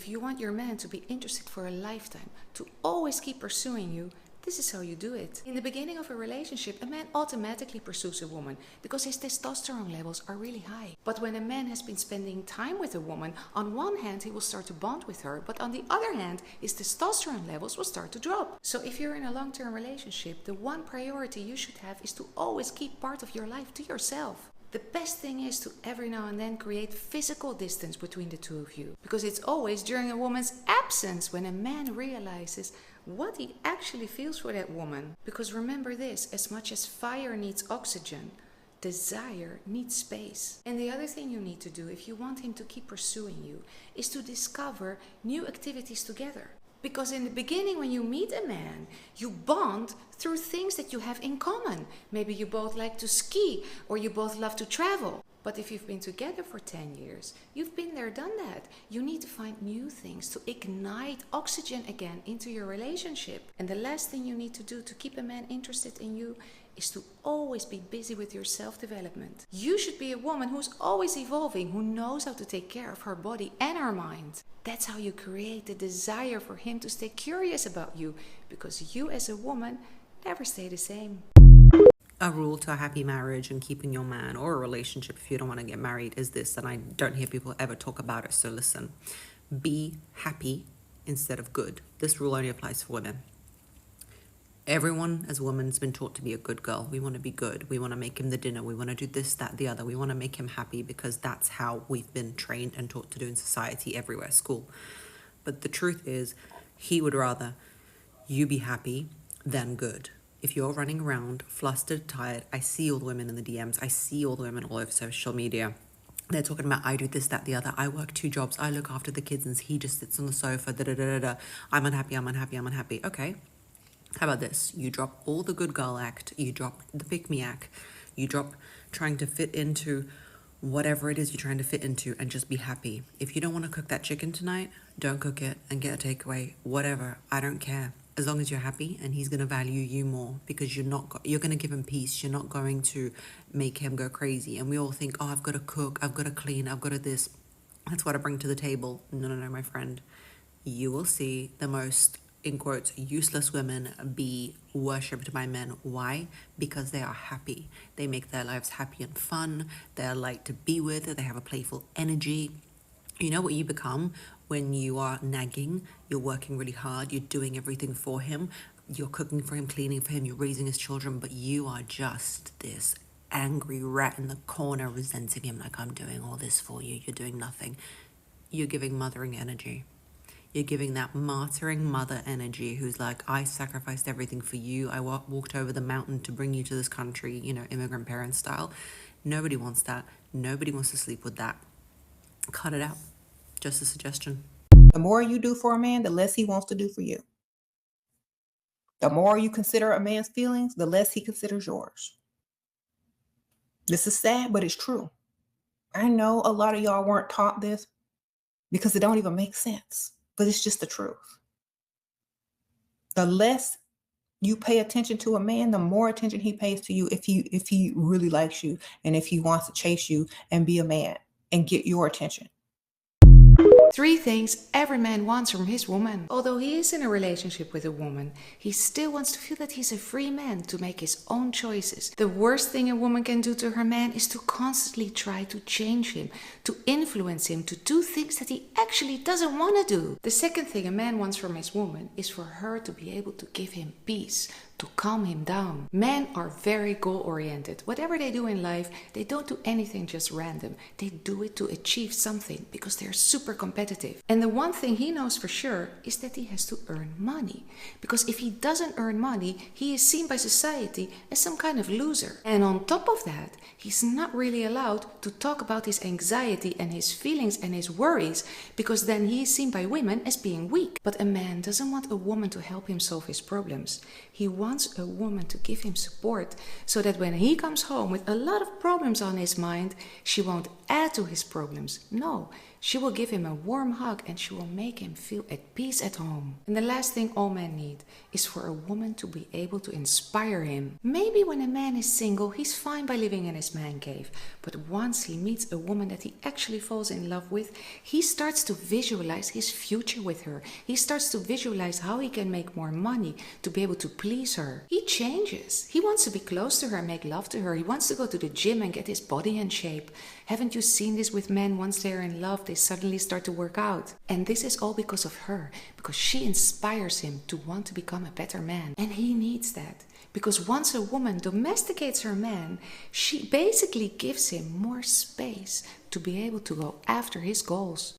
if you want your man to be interested for a lifetime, to always keep pursuing you, this is how you do it. In the beginning of a relationship, a man automatically pursues a woman because his testosterone levels are really high. But when a man has been spending time with a woman, on one hand he will start to bond with her, but on the other hand his testosterone levels will start to drop. So if you're in a long-term relationship, the one priority you should have is to always keep part of your life to yourself. The best thing is to every now and then create physical distance between the two of you, because it's always during a woman's absence when a man realizes what he actually feels for that woman. Because remember this, as much as fire needs oxygen, desire needs space. And the other thing you need to do if you want him to keep pursuing you is to discover new activities together. Because in the beginning, when you meet a man, you bond through things that you have in common. Maybe you both like to ski, or you both love to travel. But if you've been together for 10 years, you've been there, done that. You need to find new things to ignite oxygen again into your relationship. And the last thing you need to do to keep a man interested in you is to always be busy with your self-development. You should be a woman who's always evolving, who knows how to take care of her body and her mind. That's how you create the desire for him to stay curious about you, because you as a woman never stay the same. A rule to a happy marriage and keeping your man, or a relationship if you don't want to get married, is this, and I don't hear people ever talk about it, so listen. Be happy instead of good. This rule only applies for women. Everyone as a woman has been taught to be a good girl. We want to be good. We want to make him the dinner. We want to do this, that, the other. We want to make him happy because that's how we've been trained and taught to do in society everywhere, school. But the truth is, he would rather you be happy than good. If you're running around flustered, tired, I see all the women in the DMs. I see all the women all over social media. They're talking about, I do this, that, the other. I work 2 jobs. I look after the kids and he just sits on the sofa. I'm unhappy, I'm unhappy, I'm unhappy. Okay. How about this? You drop all the good girl act. You drop the pick-me act. You drop trying to fit into whatever it is you're trying to fit into and just be happy. If you don't want to cook that chicken tonight, don't cook it and get a takeaway. Whatever. I don't care. As long as you're happy, and he's going to value you more, because you're going to give him peace. You're not going to make him go crazy. And we all think, oh, I've got to cook, I've got to clean, I've got to this. That's what I bring to the table. No, my friend. You will see the most, in quotes, useless women be worshipped by men. Why? Because they are happy. They make their lives happy and fun. They're light to be with. They have a playful energy. You know what you become when you are nagging, you're working really hard, you're doing everything for him, you're cooking for him, cleaning for him, you're raising his children, but you are just this angry rat in the corner resenting him, like, I'm doing all this for you, you're doing nothing. You're giving mothering energy. You're giving that martyring mother energy who's like, I sacrificed everything for you. I walked over the mountain to bring you to this country, immigrant parent style. Nobody wants that. Nobody wants to sleep with that. Cut it out. Just a suggestion. The more you do for a man, the less he wants to do for you. The more you consider a man's feelings, the less he considers yours. This is sad, but it's true. I know a lot of y'all weren't taught this because it don't even make sense, but it's just the truth. The less you pay attention to a man, the more attention he pays to you if he really likes you and if he wants to chase you and be a man and get your attention. 3 things every man wants from his woman. Although he is in a relationship with a woman, he still wants to feel that he's a free man to make his own choices. The worst thing a woman can do to her man is to constantly try to change him, to influence him, to do things that he actually doesn't want to do. The second thing a man wants from his woman is for her to be able to give him peace, to calm him down. Men are very goal-oriented. Whatever they do in life, they don't do anything just random. They do it to achieve something because they're super competitive. And the one thing he knows for sure is that he has to earn money. Because if he doesn't earn money, he is seen by society as some kind of loser. And on top of that, he's not really allowed to talk about his anxiety and his feelings and his worries, because then he is seen by women as being weak. But a man doesn't want a woman to help him solve his problems. He wants a woman to give him support, so that when he comes home with a lot of problems on his mind, she won't add to his problems. No, She will give him a warm hug and she will make him feel at peace at home. And the last thing all men need is for a woman to be able to inspire him. Maybe when a man is single, he's fine by living in his man cave. But once he meets a woman that he actually falls in love with, he starts to visualize his future with her. He starts to visualize how he can make more money to be able to please her. He changes. He wants to be close to her and make love to her. He wants to go to the gym and get his body in shape. Haven't you seen this with men? Once they're in love, they suddenly start to work out. And this is all because of her, because she inspires him to want to become a better man. And he needs that, because once a woman domesticates her man, she basically gives him more space to be able to go after his goals.